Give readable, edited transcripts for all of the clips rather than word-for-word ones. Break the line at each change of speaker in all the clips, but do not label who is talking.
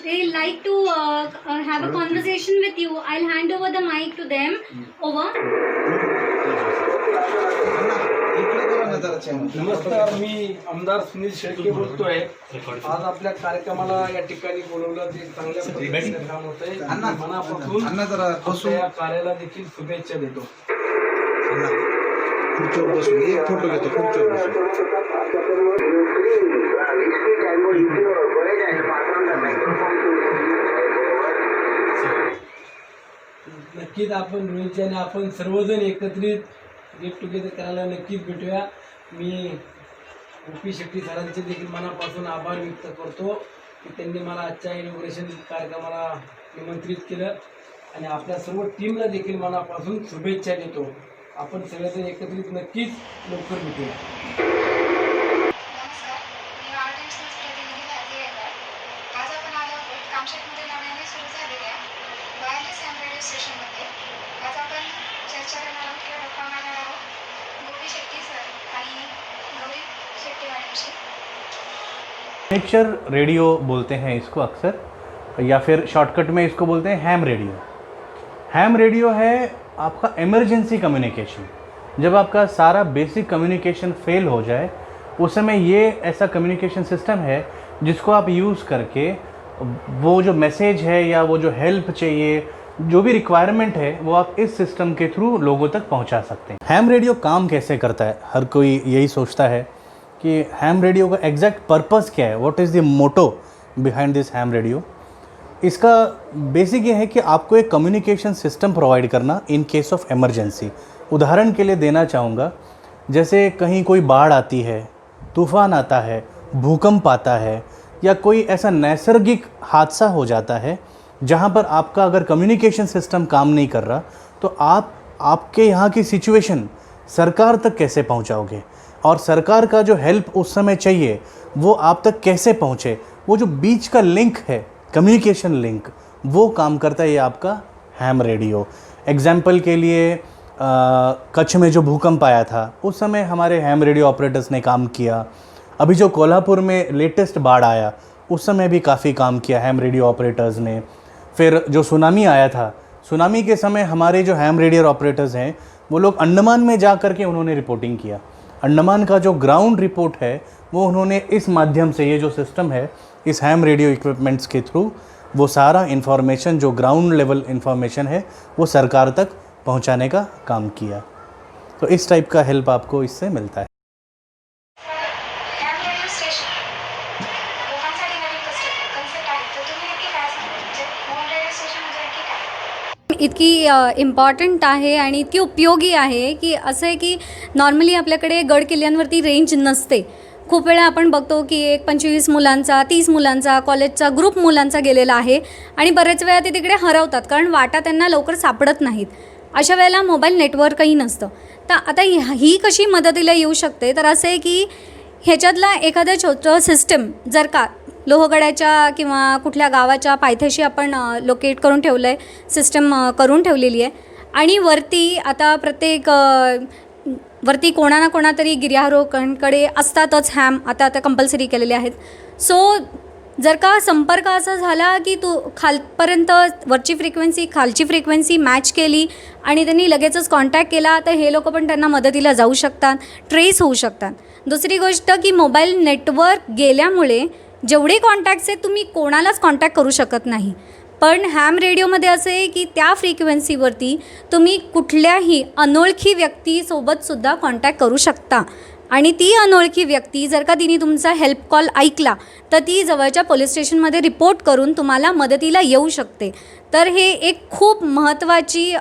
they like to have a conversation with you. I'll hand over the mic to them. Over.
नमस्कार, मी आमदार सुनील शेळके बोलतोय. आज आपल्या कार्यक्रमाला या ठिकाणी बोलवलं ते चांगल्या पद्धतीने काम होतंय. मनापासून या कार्याला देखील शुभेच्छा देतो.
एक फोटो घेतो.
नक्कीच आपण रोहितने आपण सर्वजण एकत्रित गेट टुगेदर करायला नक्कीच भेटूया. मी ओपी शेट्टी सरांचे देखील मनापासून आभार व्यक्त करतो की त्यांनी मला आजच्या इनॉग्रेशन कार्यक्रमाला निमंत्रित केलं आणि आपल्या सर्व टीमला देखील मनापासून शुभेच्छा देतो. आपण सगळेजण एकत्रित नक्कीच लवकर भेटूया.
नमस्कार, मी आर्ट अँड स्पोर्ट्स प्रतिनिधी भारती गायकवाड. आज आपण आलो आहोत कामशेतमध्ये नव्याने सुरू झालेल्या वायरलेस हॅम रेडिओ स्टेशनमध्ये. आज आपण चर्चा करणार आहोत किंवा गप्पा मारणार आहोत गोपी शेट्टी सर आणि गौरी शेट्टी मॅडमशी.
मिनिएचर रेडियो बोलते हैं इसको अक्सर, या फिर शॉर्टकट में इसको बोलते हैं हैम रेडियो. हैम रेडियो है आपका इमरजेंसी कम्युनिकेशन. जब आपका सारा बेसिक कम्युनिकेशन फेल हो जाए उस समय ये ऐसा कम्युनिकेशन सिस्टम है जिसको आप यूज़ करके वो जो मैसेज है या वो जो हेल्प चाहिए, जो भी रिक्वायरमेंट है, वो आप इस सिस्टम के थ्रू लोगों तक पहुंचा सकते हैं. हैम रेडियो काम कैसे करता है, हर कोई यही सोचता है कि हैम रेडियो का एग्जैक्ट पर्पस क्या है, what is the motto behind this ham radio. इसका बेसिक ये है कि आपको एक कम्युनिकेशन सिस्टम प्रोवाइड करना इन केस ऑफ इमरजेंसी. उदाहरण के लिए देना चाहूँगा, जैसे कहीं कोई बाढ़ आती है, तूफ़ान आता है, भूकंप आता है, या कोई ऐसा नैसर्गिक हादसा हो जाता है जहाँ पर आपका अगर कम्युनिकेशन सिस्टम काम नहीं कर रहा, तो आप आपके यहाँ की सिचुएशन सरकार तक कैसे पहुँचाओगे, और सरकार का जो हेल्प उस समय चाहिए वो आप तक कैसे पहुँचे. वो जो बीच का लिंक है, कम्युनिकेशन लिंक, वो काम करता है ये आपका हैम रेडियो. एग्जाम्पल के लिए कच्छ में जो भूकंप आया था उस समय हमारे हैम रेडियो ऑपरेटर्स ने काम किया. अभी जो कोल्हापुर में लेटेस्ट बाढ़ आया उस समय भी काफ़ी काम किया हैम रेडियो ऑपरेटर्स ने. फिर जो सुनामी आया था, सुनामी के समय हमारे जो हैम रेडियो ऑपरेटर्स हैं वो लोग अंडमान में जा कर के उन्होंने रिपोर्टिंग किया. अंडमान का जो ग्राउंड रिपोर्ट है वो उन्होंने इस माध्यम से, ये जो सिस्टम है इस हैम रेडियो इक्विपमेंट्स के थ्रू, वो सारा इन्फॉर्मेशन जो ग्राउंड लेवल इन्फॉर्मेशन है वो सरकार तक पहुंचाने का काम किया. तो इस टाइप का हेल्प आपको इससे मिलता है.
हॅम रेडिओ स्टेशन लोकांसाठी नवीन कन्सेप्ट आहे, तर तुम्ही नक्की काय सांगाल? म्हणजे होम रेडिओ स्टेशन म्हणजे नक्की काय?
इतकी इम्पॉर्टंट आहे आणि इतकी उपयोगी आहे की असं आहे की नॉर्मली आपल्याकडे गड किल्ल्यांवरती रेंज नसते. खूप वेळा आपण बघतो की एक 25 मुलांचा, 30 मुलांचा, कॉलेजचा ग्रुप मुलांचा गेलेला आहे आणि बरेच वेळा ते तिकडे हरवतात कारण वाटा त्यांना लवकर सापडत नाहीत. अशा वेळेला मोबाईल नेटवर्कही नसतं. तर आता ही कशी मदतीला येऊ शकते, तर असं आहे की ह्याच्यातला एखादं छोटं सिस्टम जर का लोहगडाच्या किंवा कुठल्या गावाच्या पायथ्याशी आपण लोकेट करून ठेवलं आहे, सिस्टम करून ठेवलेली आहे आणि वरती आता प्रत्येक वरती कोणा ना कोणातरी गिर्यारोहकांकडे असतातच हॅम आता कंपल्सरी केलेले आहेत. सो जर का संपर्क असा झाला की तू खालपर्यंत वरची फ्रिक्वेन्सी खालची फ्रिक्वेन्सी मॅच केली आणि त्यांनी लगेचच कॉन्टॅक्ट केला, तर हे लोक पण त्यांना मदतीला जाऊ शकतात, ट्रेस होऊ शकतात. दुसरी गोष्ट की मोबाईल नेटवर्क गेल्यामुळे जेवढे कॉन्टॅक्ट्स आहेत तुम्ही कोणालाच कॉन्टॅक्ट करू शकत नाही. पण हॅम रेडिओमध्ये असं आहे की त्या फ्रिक्वेन्सीवरती तुम्ही कुठल्याही अनोळखी व्यक्तीसोबतसुद्धा कॉन्टॅक्ट करू शकता आणि ती अनोळखी व्यक्ती जर का तिने तुमचा हेल्प कॉल ऐकला तर ती जवळच्या पोलीस स्टेशनमध्ये रिपोर्ट करून तुम्हाला मदतीला येऊ शकते. तर हे एक खूप महत्त्वाची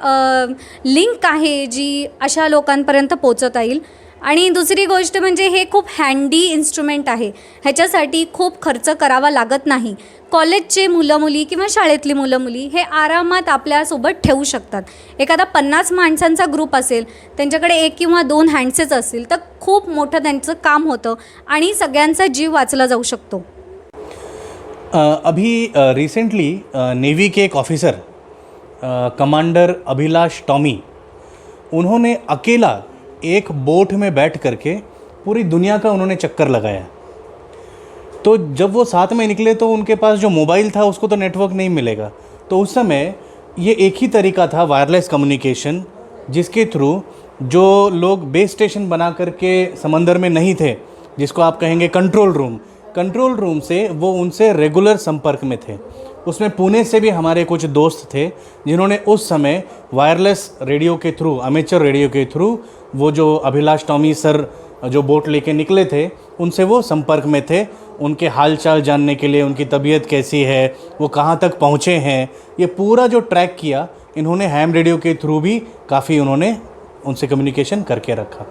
लिंक आहे जी अशा लोकांपर्यंत पोचवता येईल. आणि दुसरी गोष्ट म्हणजे हे खूप हँडी इन्स्ट्रुमेंट आहे, ह्याच्यासाठी खूप खर्च करावा लागत नाही. कॉलेजचे मुलं मुली किंवा शाळेतली मुलं मुली हे आरामात आपल्यासोबत ठेवू शकतात. एखादा 50 माणसांचा ग्रुप असेल, त्यांच्याकडे 1 किंवा 2 हँडसेट असतील तर खूप मोठं त्यांचं काम होतं आणि सगळ्यांचा जीव वाचला जाऊ शकतो.
अभी रिसेंटली नेवी के एक ऑफिसर कमांडर अभिलाष टॉमी, उन्होंने अकेला एक बोट में बैठ करके पूरी दुनिया का उन्होंने चक्कर लगाया. तो जब वो साथ में निकले तो उनके पास जो मोबाइल था उसको तो नेटवर्क नहीं मिलेगा। तो उस समय ये एक ही तरीका था वायरलेस कम्युनिकेशन, जिसके थ्रू जो लोग बेस स्टेशन बना करके समंदर में नहीं थे, जिसको आप कहेंगे कंट्रोल रूम से वो उनसे रेगुलर संपर्क में थे। उसमें पुणे से भी हमारे कुछ दोस्त थे जिन्होंने उस समय वायरलेस रेडियो के थ्रू, अमेचर रेडियो के थ्रू, वो जो अभिलाष टॉमी सर जो बोट लेके निकले थे उनसे वो संपर्क में थे, उनके हालचाल जानने के लिए, उनकी तबीयत कैसी है, वो कहाँ तक पहुँचे हैं, ये पूरा जो ट्रैक किया इन्होंने हैम रेडियो के थ्रू भी काफ़ी उन्होंने उनसे कम्युनिकेशन करके रखा।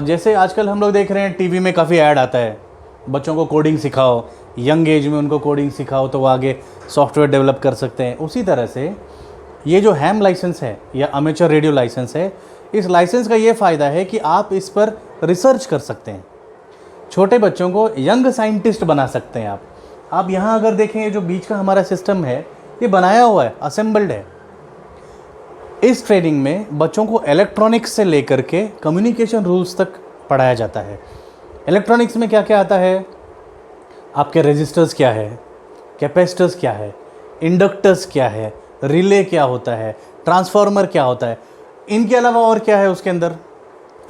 जैसे आजकल हम लोग देख रहे हैं टीवी में काफ़ी ऐड आता है, बच्चों को कोडिंग सिखाओ, यंग एज में उनको कोडिंग सिखाओ तो वो आगे सॉफ्टवेयर डेवलप कर सकते हैं। उसी तरह से ये जो हैम लाइसेंस है या अमेचर रेडियो लाइसेंस है, इस लाइसेंस का ये फ़ायदा है कि आप इस पर रिसर्च कर सकते हैं, छोटे बच्चों को यंग साइंटिस्ट बना सकते हैं आप यहाँ अगर देखें, ये जो बीच का हमारा सिस्टम है ये बनाया हुआ है, असेंबल्ड है। इस ट्रेनिंग में बच्चों को इलेक्ट्रॉनिक्स से लेकर के कम्युनिकेशन रूल्स तक पढ़ाया जाता है। इलेक्ट्रॉनिक्स में क्या क्या आता है, आपके रेजिस्टर्स क्या है, कैपेसिटर्स क्या है, इंडक्टर्स क्या है, रिले क्या होता है, ट्रांसफार्मर क्या होता है, इनके अलावा और क्या है उसके अंदर,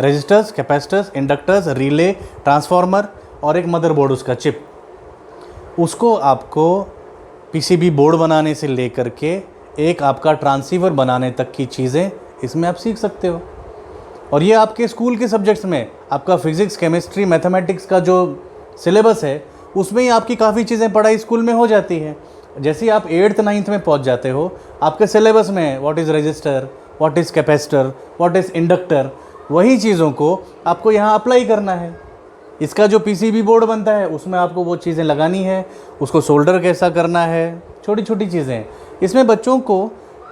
resistors, capacitors, inductors, relay, transformer और एक मदरबोर्ड उसका चिप। उसको आपको पीसीबी बोर्ड बनाने से लेकर के एक आपका ट्रांसीवर बनाने तक की चीज़ें इसमें आप सीख सकते हो। और ये आपके स्कूल के सब्जेक्ट्स में, आपका फिज़िक्स, केमिस्ट्री, मैथमेटिक्स का जो सिलेबस है उसमें ही आपकी काफ़ी चीज़ें पढ़ाई स्कूल में हो जाती है। जैसे ही आप 8th 9th में पहुंच जाते हो, आपके सिलेबस में what is register, what is capacitor, what is inductor, वही चीज़ों को आपको यहाँ अप्लाई करना है। इसका जो पीसीबी बोर्ड बनता है उसमें आपको वो चीज़ें लगानी है, उसको सोल्डर कैसा करना है, छोटी छोटी चीज़ें। इसमें बच्चों को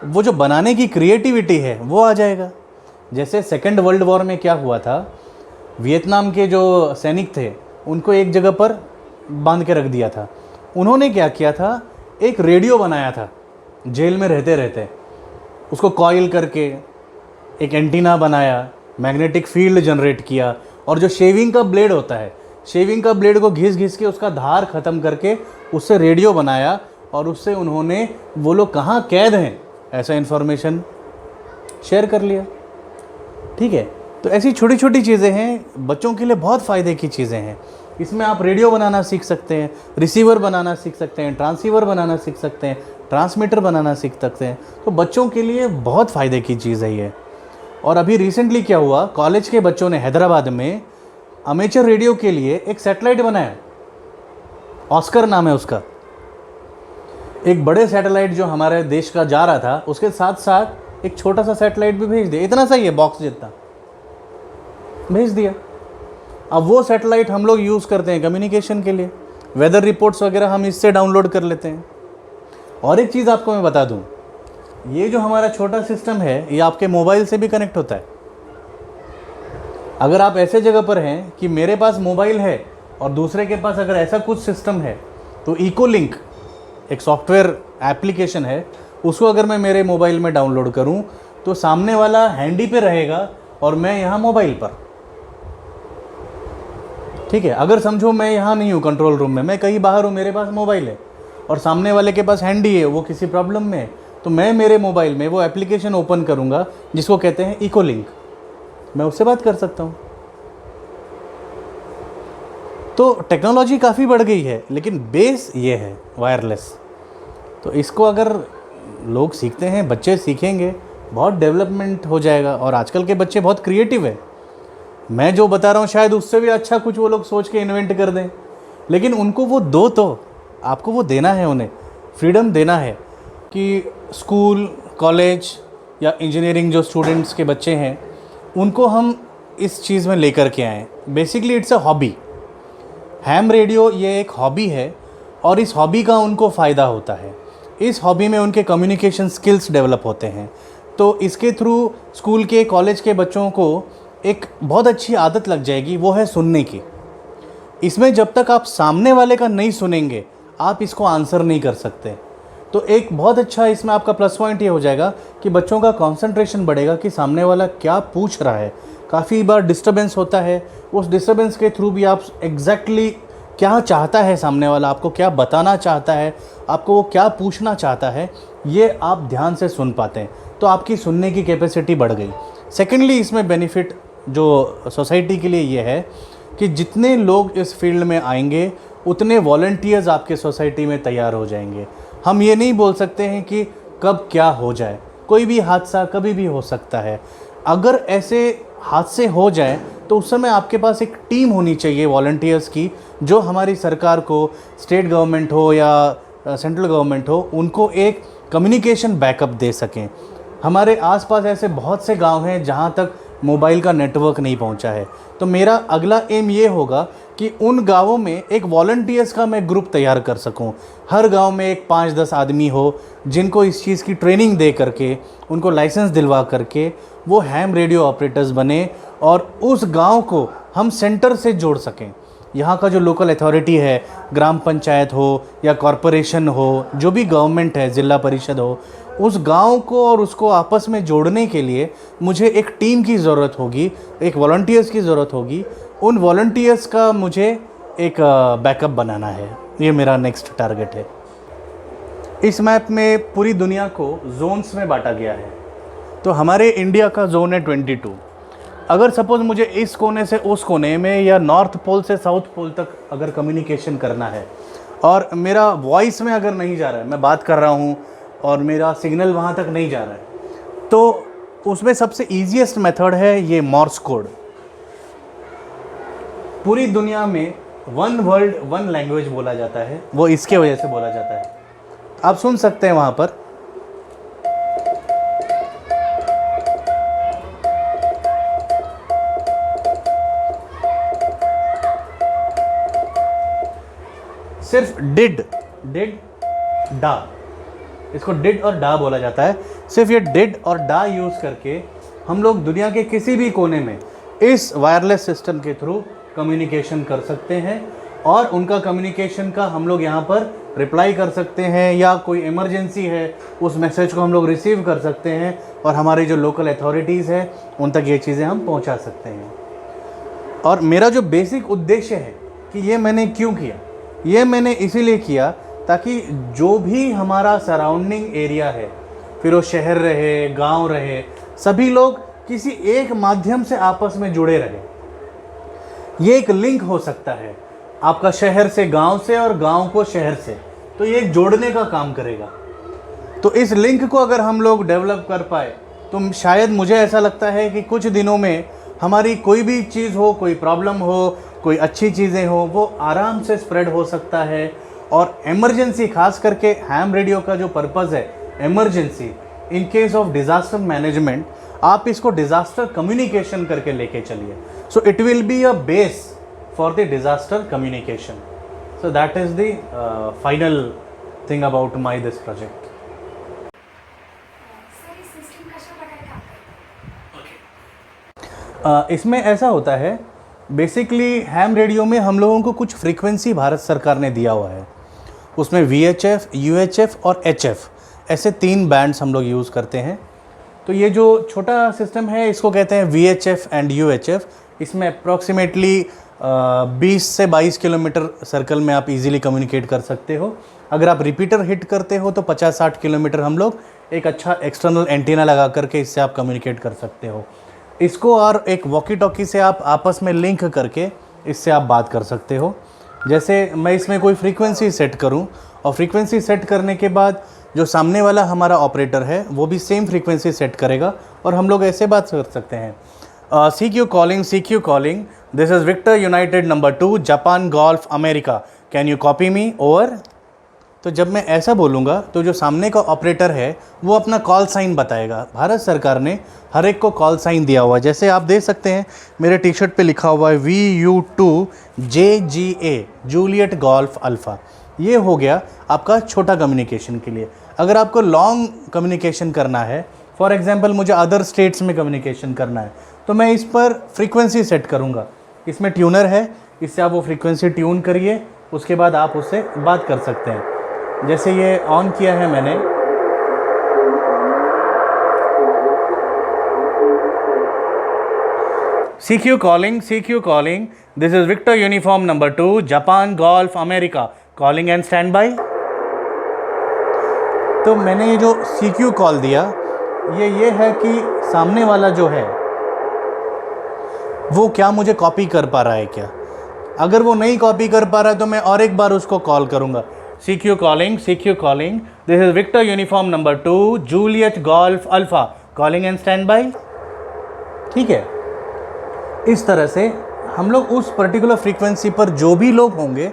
वो जो बनाने की क्रिएटिविटी है वो आ जाएगा। जैसे सेकेंड वर्ल्ड वॉर में क्या हुआ था, वियतनाम के जो सैनिक थे उनको एक जगह पर बांध के रख दिया था। उन्होंने क्या किया था, एक रेडियो बनाया था जेल में रहते रहते, उसको कॉइल करके एक एंटीना बनाया, मैग्नेटिक फील्ड जनरेट किया, और जो शेविंग का ब्लेड होता है, शेविंग का ब्लेड को घिस के उसका धार ख़त्म करके उससे रेडियो बनाया, और उससे उन्होंने वो लोग कहाँ कैद हैं ऐसा इन्फॉर्मेशन शेयर कर लिया। ठीक है, तो ऐसी छोटी छोटी चीज़ें हैं, बच्चों के लिए बहुत फ़ायदे की चीज़ें हैं। इसमें आप रेडियो बनाना सीख सकते हैं, रिसीवर बनाना सीख सकते हैं, ट्रांसीवर बनाना सीख सकते हैं, ट्रांसमीटर बनाना सीख सकते हैं। तो बच्चों के लिए बहुत फ़ायदे की चीज़ है ये। और अभी रिसेंटली क्या हुआ, कॉलेज के बच्चों ने हैदराबाद में अमेचर रेडियो के लिए एक सैटेलाइट बनाया, ऑस्कर नाम है उसका। एक बड़े सैटेलाइट जो हमारे देश का जा रहा था, उसके साथ साथ एक छोटा सा सैटेलाइट भी भेज दिया, इतना सा ही है, बॉक्स जितना भेज दिया। अब वो सैटेलाइट हम लोग यूज़ करते हैं कम्युनिकेशन के लिए, वेदर रिपोर्ट्स वगैरह हम इससे डाउनलोड कर लेते हैं। और एक चीज़ आपको मैं बता दूं, ये जो हमारा छोटा सिस्टम है ये आपके मोबाइल से भी कनेक्ट होता है। अगर आप ऐसे जगह पर हैं कि मेरे पास मोबाइल है और दूसरे के पास अगर ऐसा कुछ सिस्टम है, तो इकोलिंक एक सॉफ्टवेयर एप्लीकेशन है, उसको अगर मैं मेरे मोबाइल में डाउनलोड करूं तो सामने वाला हैंडी पे रहेगा और मैं यहाँ मोबाइल पर। ठीक है, अगर समझो मैं यहाँ नहीं हूँ कंट्रोल रूम में, मैं कहीं बाहर हूँ, मेरे पास मोबाइल है और सामने वाले के पास हैंडी है, वो किसी प्रॉब्लम में है, तो मैं मेरे मोबाइल में वो एप्लीकेशन ओपन करूँगा जिसको कहते हैं इकोलिंक, मैं उससे बात कर सकता हूँ। तो टेक्नोलॉजी काफ़ी बढ़ गई है, लेकिन बेस ये है वायरलेस। तो इसको अगर लोग सीखते हैं, बच्चे सीखेंगे, बहुत डेवलपमेंट हो जाएगा। और आजकल के बच्चे बहुत क्रिएटिव है, मैं जो बता रहा हूँ शायद उससे भी अच्छा कुछ वो लोग सोच के इन्वेंट कर दें, लेकिन उनको वो दो, तो आपको वो देना है, उन्हें फ्रीडम देना है कि स्कूल, कॉलेज या इंजीनियरिंग जो स्टूडेंट्स के बच्चे हैं उनको हम इस चीज़ में लेकर के आएँ। Basically it's a hobby. Ham radio ये एक हॉबी है और इस हॉबी का उनको फ़ायदा होता है। इस हॉबी में उनके कम्युनिकेशन स्किल्स डेवलप होते हैं। तो इसके थ्रू स्कूल के, कॉलेज के बच्चों को एक बहुत अच्छी आदत लग जाएगी, वो है सुनने की। इसमें जब तक आप सामने वाले का नहीं सुनेंगे, आप इसको आंसर नहीं कर सकते। तो एक बहुत अच्छा इसमें आपका प्लस पॉइंट ये हो जाएगा कि बच्चों का कंसंट्रेशन बढ़ेगा कि सामने वाला क्या पूछ रहा है। काफ़ी बार डिस्टर्बेंस होता है, उस डिस्टर्बेंस के थ्रू भी आप एग्जैक्टली क्या चाहता है सामने वाला, आपको क्या बताना चाहता है, आपको वो क्या पूछना चाहता है, ये आप ध्यान से सुन पाते हैं, तो आपकी सुनने की कैपेसिटी बढ़ गई। सेकेंडली, इसमें बेनिफिट जो सोसाइटी के लिए ये है कि जितने लोग इस फील्ड में आएंगे उतने वॉलंटियर्स आपके सोसाइटी में तैयार हो जाएंगे। हम ये नहीं बोल सकते हैं कि कब क्या हो जाए, कोई भी हादसा कभी भी हो सकता है। अगर ऐसे हादसे हो जाए तो उस समय आपके पास एक टीम होनी चाहिए वॉलंटियर्स की, जो हमारी सरकार को, स्टेट गवर्नमेंट हो या सेंट्रल गवर्नमेंट हो, उनको एक कम्युनिकेशन बैकअप दे सकें। हमारे आसपास ऐसे बहुत से गांव हैं जहां तक मोबाइल का नेटवर्क नहीं पहुंचा है। तो मेरा अगला एम ये होगा कि उन गांवों में एक वॉलंटियर्स का मैं ग्रुप तैयार कर सकूं। हर गांव में एक 5-10 आदमी हो जिनको इस चीज़ की ट्रेनिंग दे करके, उनको लाइसेंस दिलवा करके वो हैम रेडियो ऑपरेटर्स बने और उस गांव को हम सेंटर से जोड़ सकें। यहाँ का जो लोकल अथॉरिटी है, ग्राम पंचायत हो या कॉरपोरेशन हो, जो भी गवर्नमेंट है, ज़िला परिषद हो, उस गांव को और उसको आपस में जोड़ने के लिए मुझे एक टीम की ज़रूरत होगी, एक वॉलंटियर्स की ज़रूरत होगी। उन वॉलंटियर्स का मुझे एक बैकअप बनाना है। ये मेरा नेक्स्ट टारगेट है। इस मैप में पूरी दुनिया को जोन्स में बांटा गया है। तो हमारे इंडिया का जोन है 22। अगर सपोज़ मुझे इस कोने से उस कोने में या नॉर्थ पोल से साउथ पोल तक अगर कम्युनिकेशन करना है और मेरा वॉइस में अगर नहीं जा रहा है, मैं बात कर रहा हूँ और मेरा सिग्नल वहाँ तक नहीं जा रहा है, तो उसमें सबसे ईजीएस्ट मेथड है ये मॉर्स कोड। पूरी दुनिया में वन वर्ल्ड वन लैंग्वेज बोला जाता है, वो इसके वजह से बोला जाता है। आप सुन सकते हैं वहाँ पर सिर्फ डिड डा, इसको डिड और डा बोला जाता है। सिर्फ ये डिड और डा यूज़ करके हम लोग दुनिया के किसी भी कोने में इस वायरलेस सिस्टम के थ्रू कम्युनिकेशन कर सकते हैं और उनका कम्युनिकेशन का हम लोग यहाँ पर रिप्लाई कर सकते हैं, या कोई इमरजेंसी है उस मैसेज को हम लोग रिसीव कर सकते हैं और हमारी जो लोकल अथॉरिटीज़ है उन तक ये चीज़ें हम पहुँचा सकते हैं। और मेरा जो बेसिक उद्देश्य है कि ये मैंने क्यों किया, ये मैंने इसीलिए किया ताकि जो भी हमारा सराउंडिंग एरिया है, फिर वो शहर रहे, गांव रहे, सभी लोग किसी एक माध्यम से आपस में जुड़े रहे। ये एक लिंक हो सकता है आपका शहर से गांव से और गांव को शहर से, तो ये एक जोड़ने का काम करेगा। तो इस लिंक को अगर हम लोग डेवलप कर पाए तो शायद मुझे ऐसा लगता है कि कुछ दिनों में हमारी कोई भी चीज़ हो, कोई प्रॉब्लम हो, कोई अच्छी चीज़ें हो, वो आराम से स्प्रेड हो सकता है। और इमरजेंसी, खास करके हैम रेडियो का जो पर्पज़ है emergency, in case of disaster management, आप इसको डिज़ास्टर कम्युनिकेशन करके लेके चलिए। So it will be a base for the disaster communication. So that is the final thing about my this project.
Sir, इस system कशा प्रकारे काम करते?
इसमें ऐसा होता है, बेसिकली हैम रेडियो में हम लोगों को कुछ फ्रीक्वेंसी भारत सरकार ने दिया हुआ है। उसमें VHF, UHF और HF ऐसे 3 बैंड्स हम लोग यूज़ करते हैं। तो ये जो छोटा सिस्टम है इसको कहते हैं VHF एंड UHF। इसमें अप्रॉक्सीमेटली 20 से 22 किलोमीटर सर्कल में आप इजीली कम्युनिकेट कर सकते हो। अगर आप रिपीटर हिट करते हो तो 50-60 किलोमीटर हम लोग एक अच्छा एक्सटर्नल एंटीना लगा करके इससे आप कम्युनिकेट कर सकते हो। इसको और एक वॉकी टॉकी से आप आपस में लिंक करके इससे आप बात कर सकते हो। जैसे मैं इसमें कोई फ्रीक्वेंसी सेट करूं और फ्रीक्वेंसी सेट करने के बाद जो सामने वाला हमारा ऑपरेटर है वो भी सेम फ्रीक्वेंसी सेट करेगा और हम लोग ऐसे बात कर सकते हैं, CQ calling, this is victor united number 2 Japan golf America, can you copy me over. तो जब मैं ऐसा बोलूँगा तो जो सामने का ऑपरेटर है वो अपना कॉल साइन बताएगा। भारत सरकार ने हर एक को कॉल साइन दिया हुआ है। जैसे आप देख सकते हैं मेरे टी शर्ट पे लिखा हुआ है VU2JGA, जूलियट गोल्फ अल्फ़ा। ये हो गया आपका छोटा कम्युनिकेशन के लिए। अगर आपको लॉन्ग कम्युनिकेशन करना है, फॉर एग्जांपल मुझे अदर स्टेट्स में कम्युनिकेशन करना है, तो मैं इस पर फ्रीक्वेंसी सेट करूँगा। इसमें ट्यूनर है, इससे आप वो फ्रीक्वेंसी ट्यून करिए, उसके बाद आप उससे बात कर सकते हैं। जैसे ये ऑन किया है मैंने, CQ calling. This is Victor Uniform number 2, Japan Golf America. Calling and stand by. तो मैंने ये जो CQ कॉल दिया, ये है कि सामने वाला जो है वो क्या मुझे कॉपी कर पा रहा है क्या। अगर वो नहीं कॉपी कर पा रहा है तो मैं और एक बार उसको कॉल करूँगा। CQ calling. This is Victor Uniform number 2, Juliet Golf Alpha. Calling and stand by. ठीक है, इस तरह से हम लोग उस पर्टिकुलर फ्रीक्वेंसी पर जो भी लोग होंगे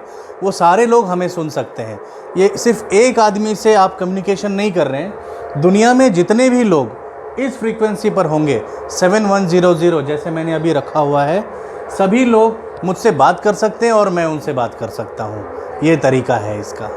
वो सारे लोग हमें सुन सकते हैं। ये सिर्फ एक आदमी से आप कम्युनिकेशन नहीं कर रहे हैं, दुनिया में जितने भी लोग इस फ्रीक्वेंसी पर होंगे 7100 जैसे मैंने अभी रखा हुआ है, सभी लोग मुझसे बात कर सकते हैं और मैं उनसे बात कर सकता हूँ। ये तरीका है इसका।